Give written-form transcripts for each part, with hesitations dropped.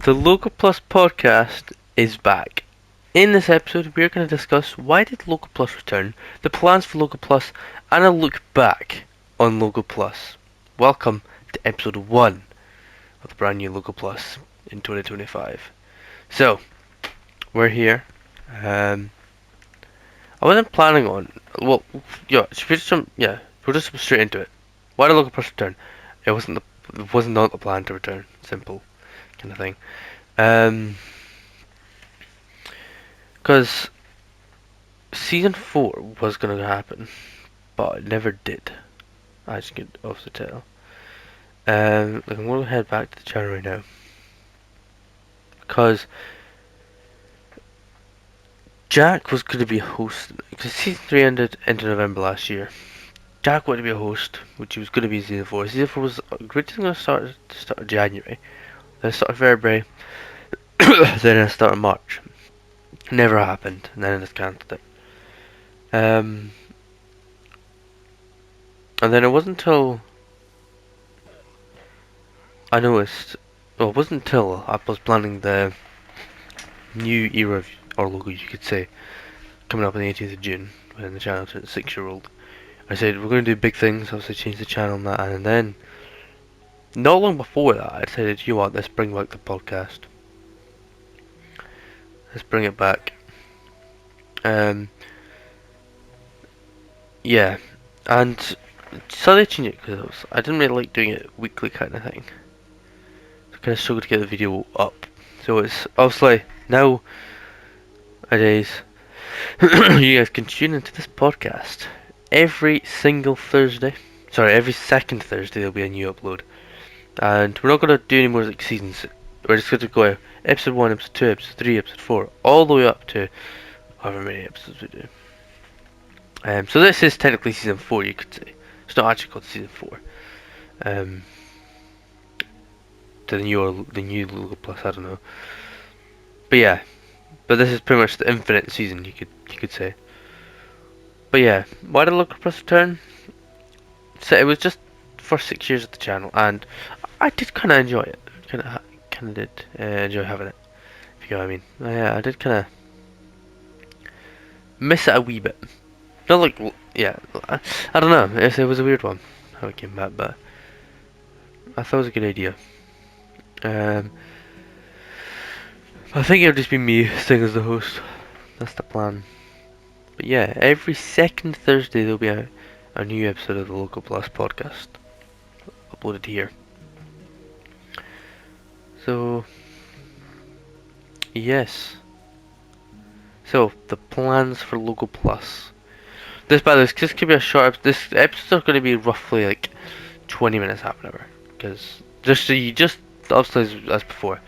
The Local Plus podcast is back. In this episode, we're going to discuss why did Local Plus return, the plans for Local Plus, and a look back on Local Plus. Welcome to episode 1 of the brand new Local Plus in 2025. So, we're here. I wasn't planning on. Well, we'll just jump straight into it. Why did Local Plus return? It wasn't not the plan to return. Simple kind of thing. Because season 4 was going to happen, but it never did. I just get off the tail. I'm going to head back to the channel right now. Because Jack was going to be a host. Because season 3 ended into November last year. Jack wanted to be a host, which he was going to be in season 4. Season 4 was originally going to start in January. Then it started February. Then it started March. Never happened, and then it just cancelled it. And then it wasn't until I noticed, well, it wasn't until I was planning the new era of our logo, you could say, coming up on the 18th of June, when the channel turned 6-year-old. I said, we're going to do big things, obviously change the channel and that, and then, not long before that, I decided, you know what, let's bring back the podcast. Let's bring it back. Yeah, and suddenly changed it because I didn't really like doing it weekly kind of thing. So I kind of struggled to get the video up. So it's obviously nowadays you guys can tune into this podcast every single Thursday. Sorry, every second Thursday there'll be a new upload. And we're not going to do any more like seasons. We're just going to go episode 1, episode 2, episode 3, episode 4, all the way up to however many episodes we do. So this is technically season 4, you could say. It's not actually called season 4. The new Logo Plus, I don't know. But yeah, but this is pretty much the infinite season, you could say. But yeah, why did Logo Plus return? So it was just for 6 years of the channel, and I did kind of enjoy it. Kind of did enjoy having it. If you know what I mean. Yeah, I did kind of miss it a wee bit. Not like, yeah, I don't know. It was a weird one how it came back, but I thought it was a good idea. I think it'll just be me staying as the host. That's the plan. But yeah, every second Thursday there'll be a new episode of the Local Plus podcast uploaded here. So yes. So the plans for Local Plus. This could be a short. This episode's going to be roughly like 20 minutes, half an hour, because just obviously as before.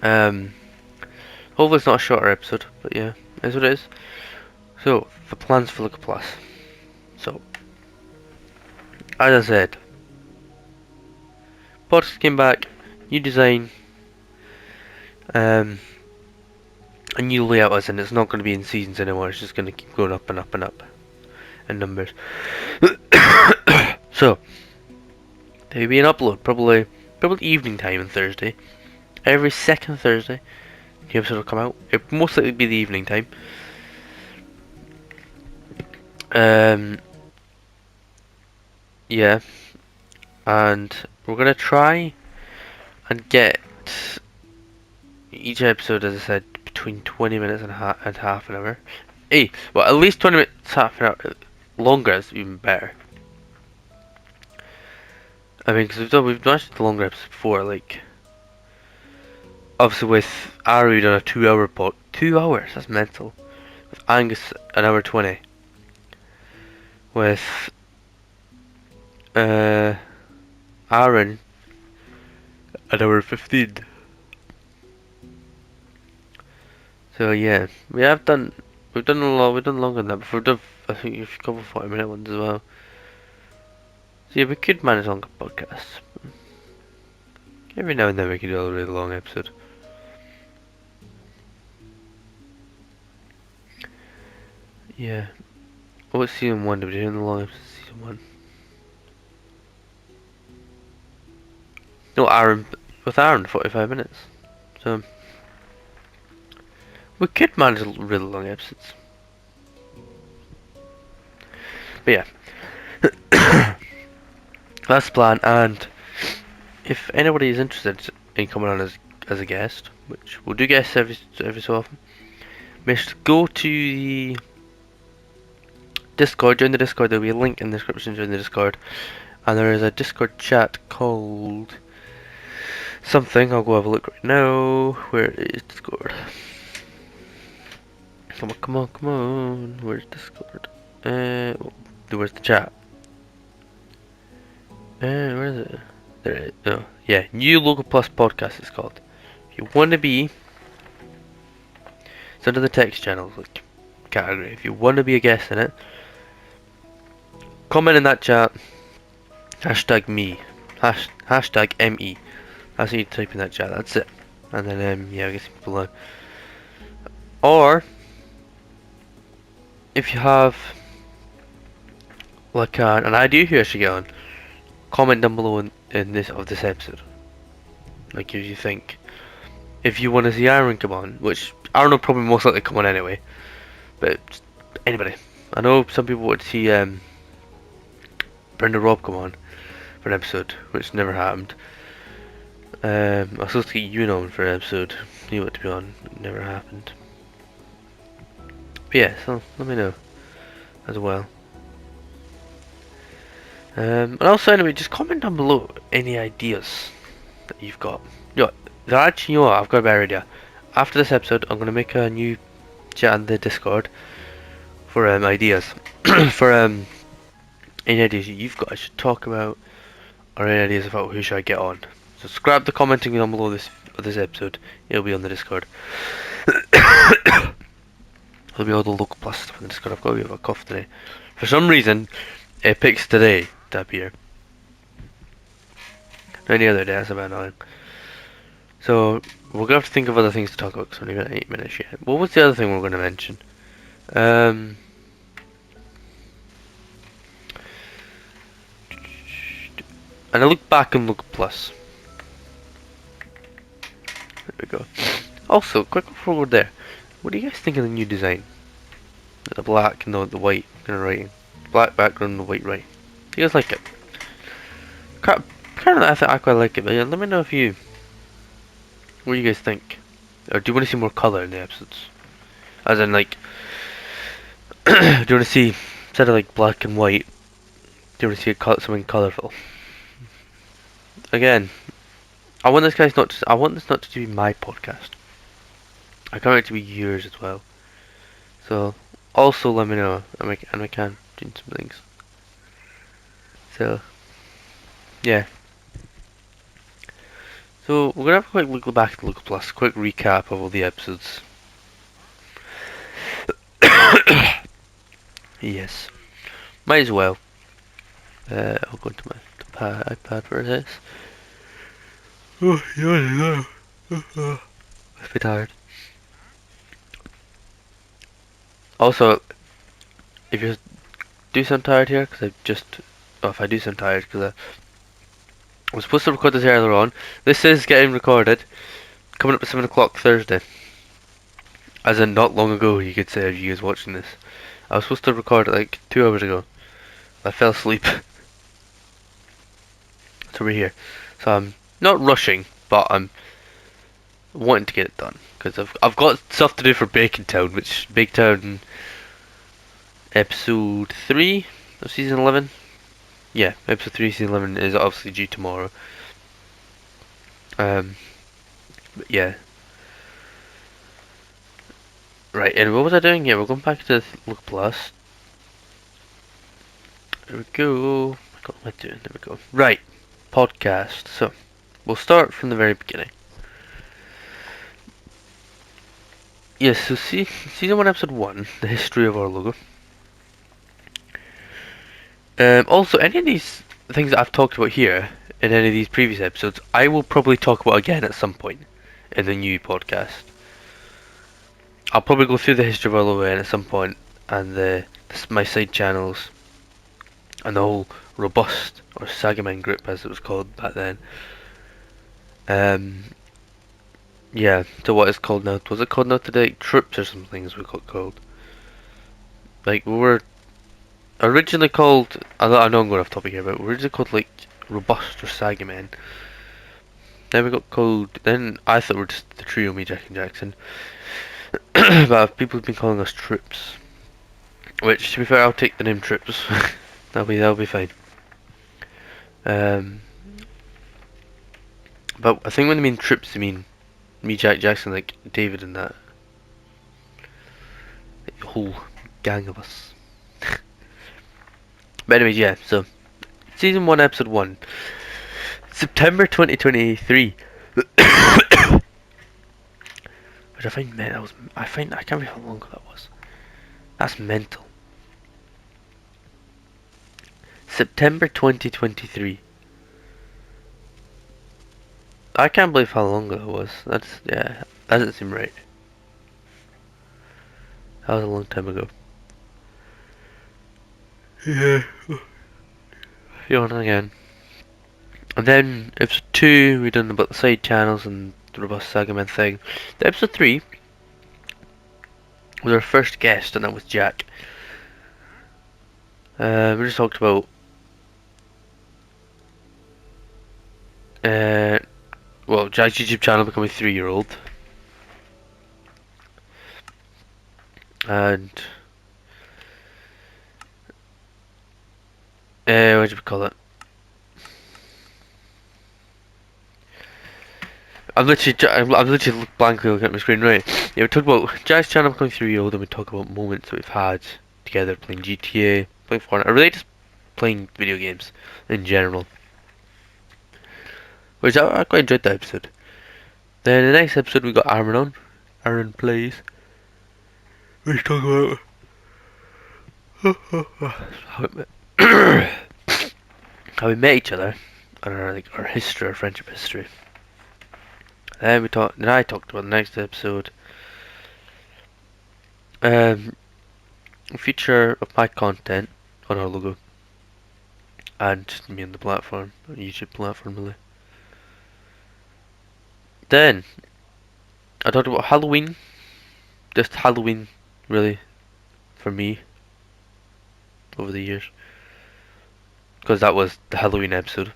Hopefully it's not a shorter episode, but yeah, that's what it is. So the plans for Local Plus. So as I said, podcast came back, new design, a new layout, as in it's not going to be in seasons anymore. It's just going to keep going up and up and up in numbers. So there'll be an upload probably evening time on Thursday. Every second Thursday, the episode will come out. It will most likely be the evening time. Yeah, and we're gonna try and get each episode, as I said, between 20 minutes and half an hour. Hey, well, at least 20 minutes, half an hour. Longer is even better. I mean, because we've done actually the longer episodes before, like. Obviously, with Ari, we done a 2-hour pod. 2 hours, that's mental. With Angus, an hour 20. With Aaron, an hour 15. So yeah, we've done a lot. We've done longer than that before. I think a couple 40-minute ones as well. So yeah, we could manage longer podcasts. Every now and then we could do a really long episode. Yeah. What's season 1? Did we do in the long episode of season 1? No, Aaron. with Aaron 45 minutes. So we could manage really long episodes. But yeah, that's the plan. And if anybody is interested in coming on as a guest, which we'll do guests every so often, make sure to go to the Discord. Join the Discord. There'll be a link in the description. Join the Discord, and there is a Discord chat called something. I'll go have a look right now. Where is Discord? Come on, come on, come on. Where's Discord? Where's the chat? Where is it? There it is. Oh, yeah. New Local Plus podcast it's called. If you want to be, it's under the text channel like category. If you want to be a guest in it, comment in that chat. Hashtag me. Hashtag ME. That's what you type in that chat. That's it. And then yeah, I guess people on. Or if you have like an idea who I should get on, comment down below in this episode. Like if you think, if you want to see Aaron come on, which Aaron will probably most likely come on anyway, but anybody. I know some people would see Brenda Robb come on for an episode, which never happened. I was supposed to get you on for an episode, you want to be on, it never happened. But yeah, so let me know as well. And also anyway, just comment down below any ideas that you've got. Actually, you know what, I've got a better idea. After this episode, I'm going to make a new chat in the Discord for ideas. For any ideas you've got I should talk about, or any ideas about who should I get on. So scrap the commenting down below this episode. It'll be on the Discord. There'll be all the local plus stuff in the Discord. I've got a bit of a cough today. For some reason, it picks today to appear. Any other day, that's about annoying. So we're gonna have to think of other things to talk about because we're only got 8 minutes yet. What was the other thing we're gonna mention? And I look back and look plus. There we go. Also, quick before we're there, what do you guys think of the new design? The black and the white kind of writing, black background and the white writing. Do you guys like it? Kind of, I think I quite like it. But yeah, let me know if you, what do you guys think? Or do you want to see more color in the episodes? As in, like, do you want to see, instead of like black and white, do you want to see something colourful? Again, I want this not to be my podcast. I want it to be yours as well. So also let me know, and we can do some things. So yeah. So we're gonna have a quick look back at Local Plus, quick recap of all the episodes. Yes, might as well. I'll go into my iPad for this. Oh, yeah, I'm a bit tired. Also, if you do sound tired here, because if I do sound tired, because I was supposed to record this earlier on. This is getting recorded, coming up at 7 o'clock Thursday. As in, not long ago, you could say, if you guys watching this. I was supposed to record it like 2 hours ago. I fell asleep. So we're here. So I'm not rushing, but I'm wanting to get it done. Because I've got stuff to do for Bacon Town, which Bacon Town episode 3 of season 11. Yeah, episode 3 season 11 is obviously due tomorrow. But yeah. Right, and what was I doing here? We're going back to Look Plus. There we go. What am I doing? There we go. Right, podcast. So, we'll start from the very beginning. Yes, so season 1 episode 1, the history of our logo. Also, any of these things that I've talked about here in any of these previous episodes, I will probably talk about again at some point in the new podcast. I'll probably go through the history of our logo at some point, and my side channels, and the whole Robust, or Sagaman group as it was called back then. Um, yeah, to what it's called now. Was it called now today? Troops or something as we got called. Like, we were originally called, I know I'm going off topic here, but we were originally called, like, Robust or Sagamen. Then we got called, then I thought we were just the trio, me, Jack and Jackson. But people have been calling us Troops. Which, to be fair, I'll take the name Troops. that'll be fine. Um, but I think when they mean Troops, they mean me, Jack Jackson, like David and that. Like, the whole gang of us. But anyways, yeah, so Season 1, Episode 1. September 2023. Which I find, man, I can't remember how long ago that was. That's mental. September 2023. I can't believe how long ago that was. Yeah, that doesn't seem right. That was a long time ago. Yeah. Yawn again. And then episode 2, we done about the side channels and the Robust Sagaman thing. The episode 3 was our first guest, and that was Jack. We just talked about well, Jack's YouTube channel becoming a 3-year-old, and what do we call it? I'm literally blankly looking at my screen right. Yeah, we talked about Jack's channel becoming 3-year-old, and we talk about moments that we've had together playing GTA, playing Fortnite, or really just playing video games in general. Which I quite enjoyed that episode. Then the next episode we got Aaron on. Aaron plays. We talk about how we met each other and our history, our friendship history. Then I talked about the next episode. A feature of my content on our logo. And me on the platform, YouTube platform really. Then I talked about Halloween. Just Halloween really for me over the years. Because that was the Halloween episode.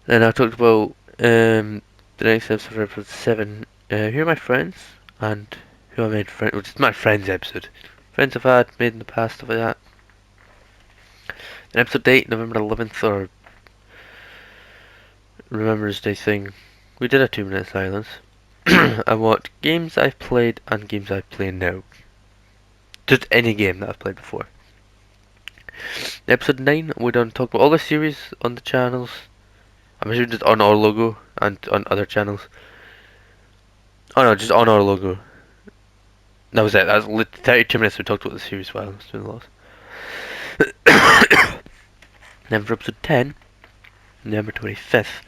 Then I talked about the next episode for episode 7. Who are my friends? And who I made friends, which is my friends episode. Friends I've had made in the past, stuff like that. Then episode 8, November 11th, or Remembrance Day thing. We did a 2-minute silence. I what games I've played and games I play now. Just any game that I've played before. Episode 9, we're done talking about all the series on the channels. I'm assuming just on our logo and on other channels. Oh no, just on our logo. That was it. That was 32 minutes we talked about the series while I was doing the loss. Then for episode 10, November 25th,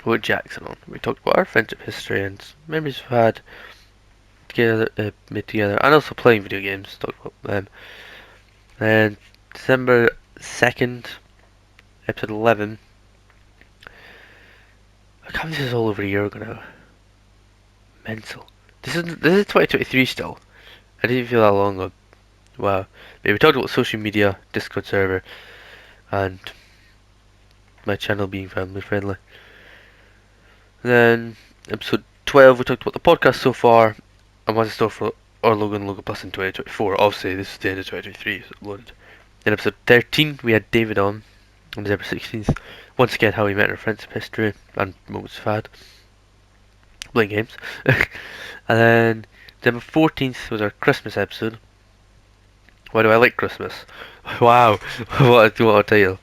we were Jackson on. We talked about our friendship history and memories we've had together, made together, and also playing video games. Talked about them. Then December 2nd, episode 11. I can't believe this is all over a year ago now. Mental. This is 2023 still. I didn't feel that long ago. Wow. But we talked about social media, Discord server, and my channel being family friendly. Then episode 12, we talked about the podcast so far and what's in store for our logo and Logo Plus in 2024. Obviously, this is the end of 2023, so loaded. Then episode 13, we had David on December 16th. Once again, how we met, our friendship history and moments we've had playing games. And then December 14th was our Christmas episode. Why do I like Christmas? Wow, what a title.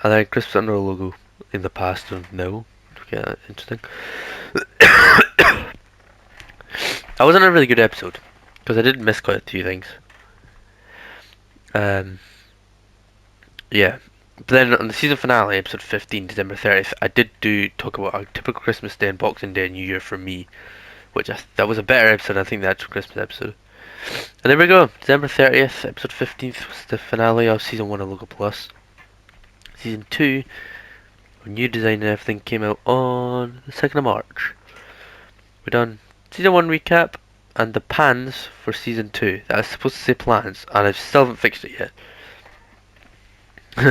And then Christmas under our logo in the past and now. Okay, interesting. That wasn't a really good episode because I did miss quite a few things. Yeah. But then on the season finale, episode 15, December 30th, I did talk about a typical Christmas Day and Boxing Day and New Year for me, which that was a better episode, I think, the actual Christmas episode. And there we go, December 30th, episode 15th was the finale of season 1 of Logo Plus. Season 2 A new design and everything came out on the 2nd of March. We done Season 1 recap and the plans for Season 2. That was supposed to say plans, and I still haven't fixed it yet.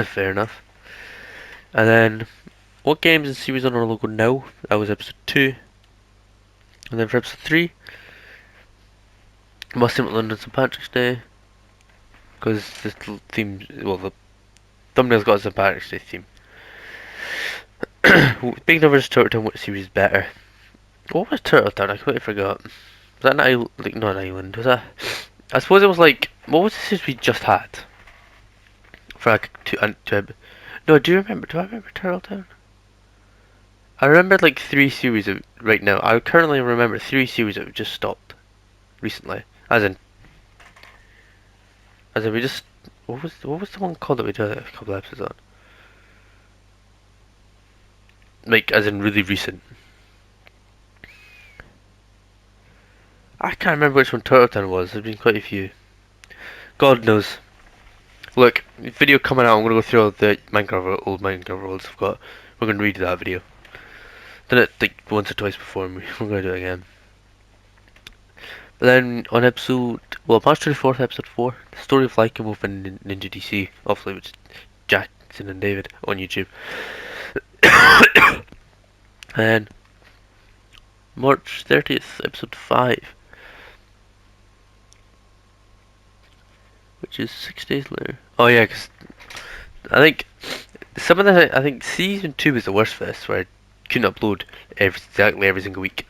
Fair enough. And then, what games and series on our logo now? That was episode 2. And then for episode 3, Must Simple London St. Patrick's Day. Because the theme, well, the thumbnail's got a St. Patrick's Day theme. Big Numbers Turtle Town, what series is better? What was Turtle Town? I completely forgot. Was that an island? Like, not an island. Was that? I suppose it was like. What was the series we just had? For like no, do you remember? Do I remember Turtle Town? I remember like 3 series of right now. I currently remember 3 series that have just stopped recently. As in we just what was the one called that we did a couple of episodes on? Like as in really recent. I can't remember which one Turtle Town was. There's been quite a few. God knows. Look, video coming out. I'm gonna go through all the old Minecraft worlds I've got. We're gonna redo that video. Done it like once or twice before, and we're gonna do it again. But then on March 24th, episode 4, the story of Lycan Wolf and Ninja DC, obviously, which is Jackson and David on YouTube. And March 30th, episode 5, which is 6 days later. Oh yeah, because I think I think season 2 was the worst for this, where I couldn't upload exactly every single week.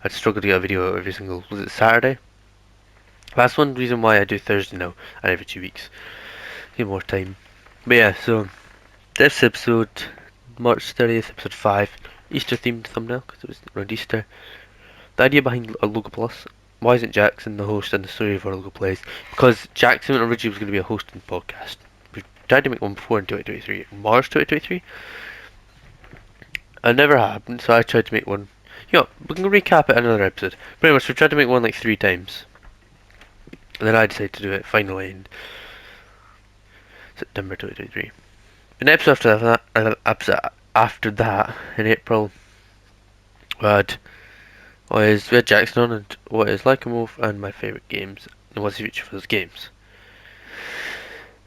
I'd struggle to get a video out every single, was it Saturday? That's one reason why I do Thursday now, and every 2 weeks. Need more time. But yeah, so this episode, March 30th, episode 5, Easter themed thumbnail, because it was around Easter. The idea behind a Logo Plus. Why isn't Jackson the host and the story of our Logo Plays? Because Jackson originally was going to be a hosting podcast. We tried to make one before in 2023, March 2023. It never happened, so I tried to make one. You know, we can recap it in another episode. Pretty much, we tried to make one like 3 times. And then I decided to do it finally in September 2023. An episode after that, in April, we had Jackson on and what is Like a Wolf and my favourite games and what's the future for those games.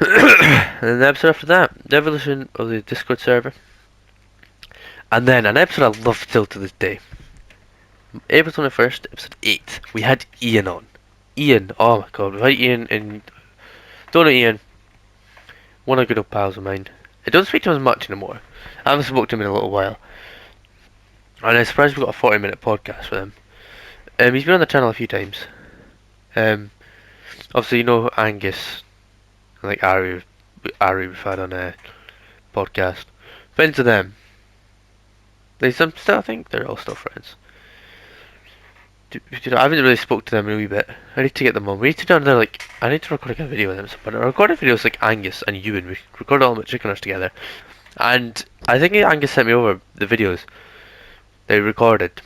And then the episode after that, the evolution of the Discord server. And then an episode I love still to this day. April 21st, episode 8, we had Ian on. Ian, oh my god, we had Ian and don't know Ian. One of the good old pals of mine. I don't speak to him as much anymore. I haven't spoken to him in a little while. And I'm surprised we got a 40-minute podcast with him. He's been on the channel a few times. Obviously, you know Angus, and like Ari we've had on a podcast. Friends of them. I think they're all still friends. I haven't really spoke to them in a wee bit. I need to get them on. We need to do another, I need to record a video with them. But I recorded videos like Angus and Ewan. We recorded all the chickeners together. And I think Angus sent me over the videos they recorded.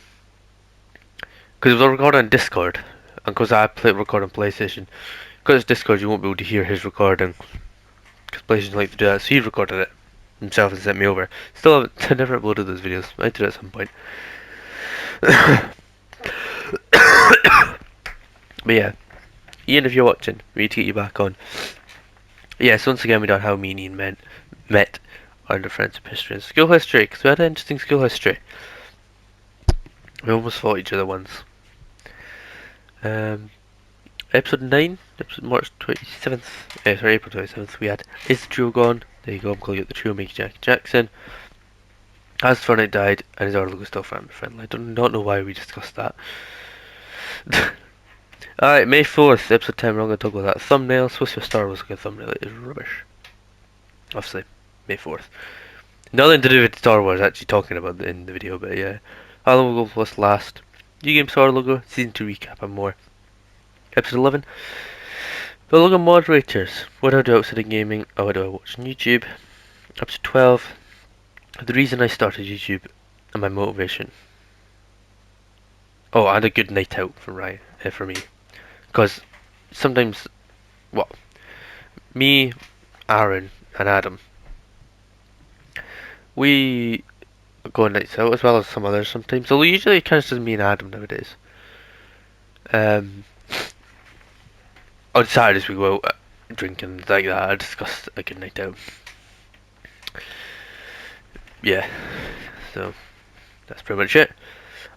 Because it was recorded on Discord. And because I record on PlayStation. Because it's Discord, you won't be able to hear his recording. Because PlayStation like to do that. So he recorded it himself and sent me over. Still haven't, I never uploaded those videos. I might do it at some point. But yeah, Ian, if you're watching, we need to get you back on. Yes, once again we done how me and Ian met under friends of history and school history, because we had an interesting school history. We almost fought each other once. Episode 9, episode March 27th, April 27th, we had Is the Trio Gone? There you go, I'm calling it the Trio Make Jack Jackson. As Fortnite died, and is our logo still family friendly? I don't know why we discussed that. Alright, May 4th, episode 10, we're not going to talk about that. Thumbnail, supposed to be a Star Wars looking thumbnail, it is rubbish. Obviously, May 4th. Nothing to do with Star Wars actually talking about in the video, but yeah. How long will go plus last? New Game Star logo, Season 2 recap and more. Episode 11. The logo moderators. What do I do outside of gaming? Oh, what do I watch on YouTube? Episode 12. The reason I started YouTube and my motivation. Oh, and a good night out for me. Because sometimes, me, Aaron, and Adam, we go on nights out as well as some others sometimes. Although usually it kind of just me and Adam nowadays. Um, on Saturdays we go out drinking like that. I discuss a good night out. Yeah, so that's pretty much it.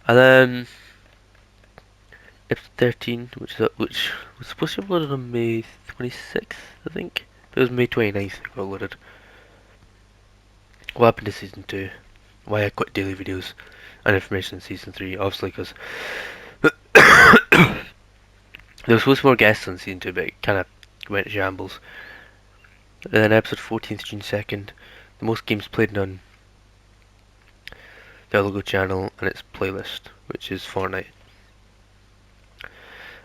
And then episode 13, which was supposed to be uploaded on May 26th, I think. It was May 29th it got uploaded. What happened to season 2? Why I quit daily videos and information in season 3? Obviously because there was supposed to be more guests on season 2, but it kind of went to shambles. And then episode 14th, June 2nd, the most games played on the logo channel and its playlist, which is Fortnite.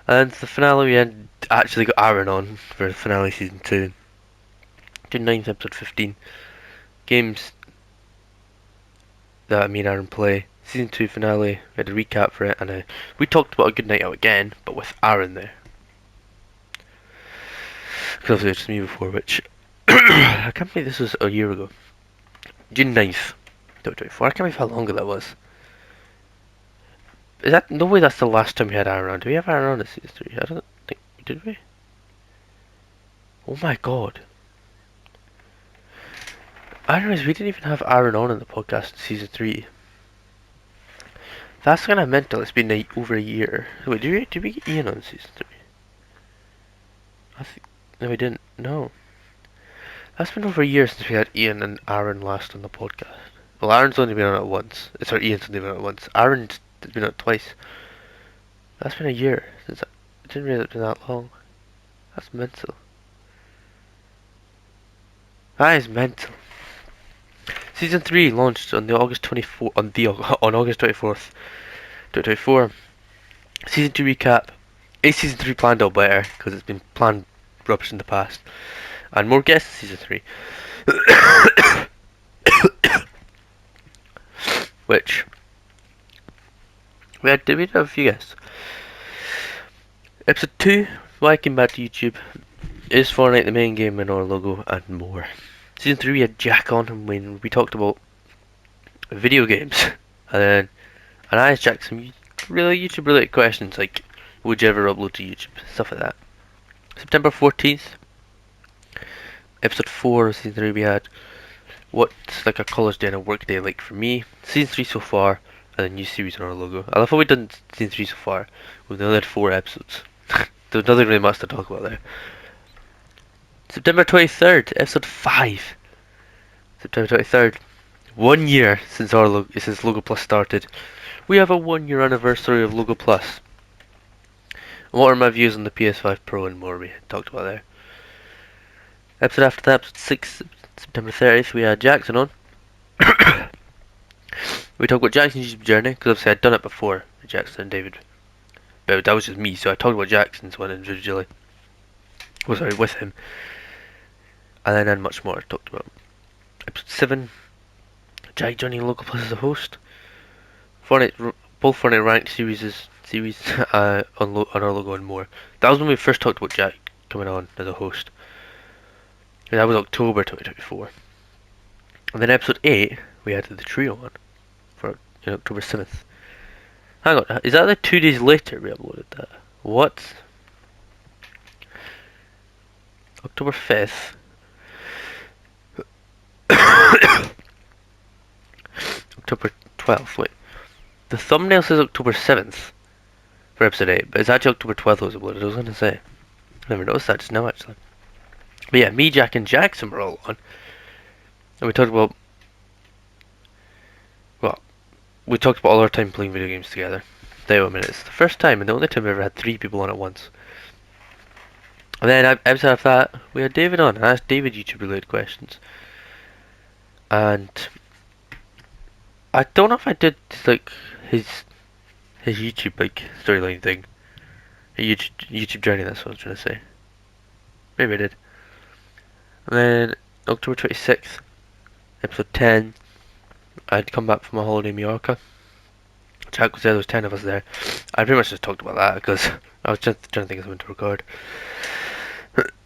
And the finale, we had actually got Aaron on for the finale season 2. June 9th, episode 15. Games that me and Aaron play. Season 2 finale, we had a recap for it, and we talked about a good night out again, but with Aaron there. Because obviously it was just me before, which I can't believe this was a year ago. June 9th, 2024. I can't believe how long ago that was. Is that no way? That's the last time we had Aaron on. Did we have Aaron on in season 3? I don't think. Did we? Oh my god. I realised we didn't even have Aaron on in the podcast in season 3. That's kind of mental. It's been over a year. Wait, did we get Ian on season 3? I think no, we didn't. No. That's been over a year since we had Ian and Aaron last on the podcast. Well, Aaron's only been on it once. Sorry, Ian's only been on it once. Aaron's been on it twice. That's been a year since I didn't realize it's been that long. That's mental. That is mental. Season 3 launched on the August 24th on August 24th, 2024. Season 2 recap. Is season 3 planned out better because it's been planned rubbish in the past, and more guests in season 3. Which we had a few guests. Episode 2, why I came back to YouTube. Is Fortnite the main game in our logo, and more. Season 3 we had Jack on when we talked about video games. And I asked Jack some really YouTube related questions like would you ever upload to YouTube? Stuff like that. September 14th, episode 4 of season 3 we had what's like a college day and a work day like for me. Season 3 so far, and a new series on our logo. I love how we've done season 3 so far. We've only had 4 episodes. There's nothing really much to talk about there. September 23rd, episode 5. September 23rd. 1 year since Logo Plus started. We have a 1 year anniversary of Logo Plus. And what are my views on the PS5 Pro and more we talked about there. Episode after that, episode 6, September 30th, we had Jackson on. We talked about Jackson's YouTube journey, because obviously I'd done it before with Jackson and David. But that was just me, so I talked about Jackson's one individually. Was I with him? And then had much more I talked about. Episode 7, Jack joining Logo Plus as a host. Both Fortnite ranked series on our logo and more. That was when we first talked about Jack coming on as a host. And that was October 2024. And then episode 8, we had the trio on for October 7th. Hang on, is that like 2 days later we uploaded that? What? October 5th. October 12th, wait. The thumbnail says October 7th for episode 8, but it's actually October 12th was uploaded, I was going to say. I never noticed that just now, actually. But yeah, me, Jack, and Jackson were all on. And we talked about... Well, we talked about all our time playing video games together. Tell you what, it's the first time and the only time we ever had 3 people on at once. And then, episode after that, we had David on. I asked David YouTube-related questions. And... I don't know if I did, like, his YouTube, like, storyline thing. A YouTube journey, that's what I was trying to say. Maybe I did. And then, October 26th, episode 10, I'd come back from a holiday in Mallorca. Jack was there, there was 10 of us there. I pretty much just talked about that, because I was just trying to think of something to record.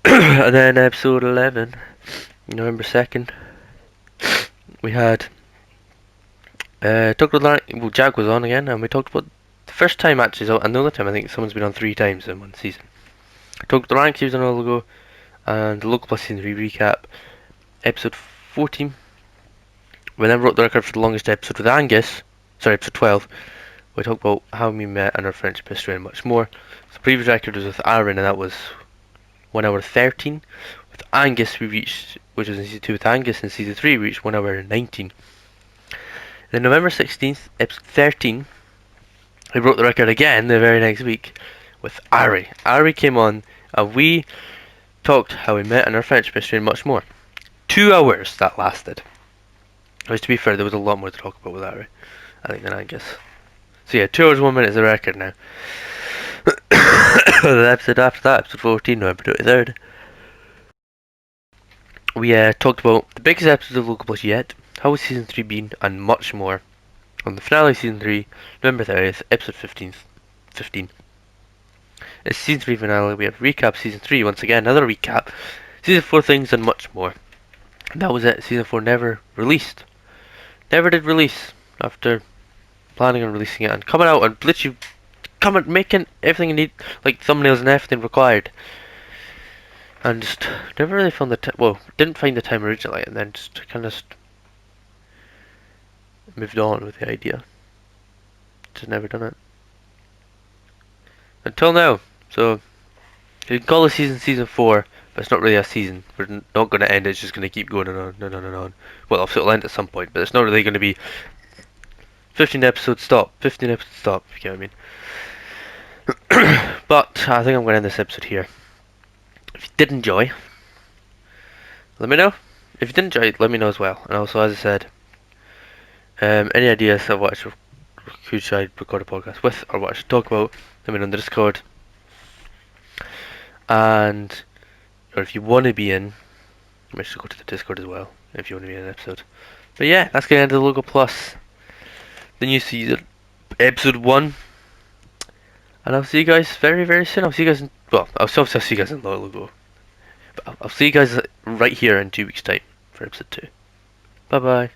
And then, episode 11, November 2nd, we had Talked with well, Jack was on again, and we talked about the first time matches out, and the other time I think someone's been on 3 times in one season. I talked with the rank he was on a while ago, and the Local Plus Season 3 recap, episode 14. We then wrote the record for the longest episode with Angus, sorry, episode 12. We talked about how we met and our friendship history and much more. The previous record was with Aaron, and that was 1 hour 13. With Angus, we reached, which was in season 2 with Angus, and season 3 we reached 1 hour 19. Then November 16th, episode 13, we broke the record again the very next week with Ari. Ari came on and we talked how we met and our friendship history and much more. 2 hours that lasted. To be fair, there was a lot more to talk about with Ari, I think, than Angus. So yeah, 2 hours 1 minute is the record now. The episode after that, episode 14, November 23rd, we talked about the biggest episode of Local Plus yet, how was season 3 been, and much more. On the finale of season 3, November 30th, episode 15. It's season 3 finale, we have recap season 3, once again, another recap, season 4 things, and much more. And that was it, season 4 never released. Never did release, after planning on releasing it, and coming out and literally making everything you need, like thumbnails and everything required. And just never really found the time, well, didn't find the time originally, and then just kind of moved on with the idea. Just never done it. Until now. So, you can call the season 4, but it's not really a season. We're not going to end it, it's just going to keep going on and on and on. Well, obviously it'll end at some point, but it's not really going to be 15 episodes stop, 15 episodes stop, if you get what I mean. But, I think I'm going to end this episode here. If you did enjoy, let me know. If you did enjoy, let me know as well. And also, as I said, any ideas of who should I record a podcast with, or what I should talk about, let me know on the Discord. And, or if you want to be in, make sure to go to the Discord as well, if you want to be in an episode. But yeah, that's going to end the Logo Plus, the new season, episode 1. And I'll see you guys very, very soon. I'll see you guys in, well, I'll see you guys in Logo. But I'll see you guys right here in 2 weeks' time for episode 2. Bye bye.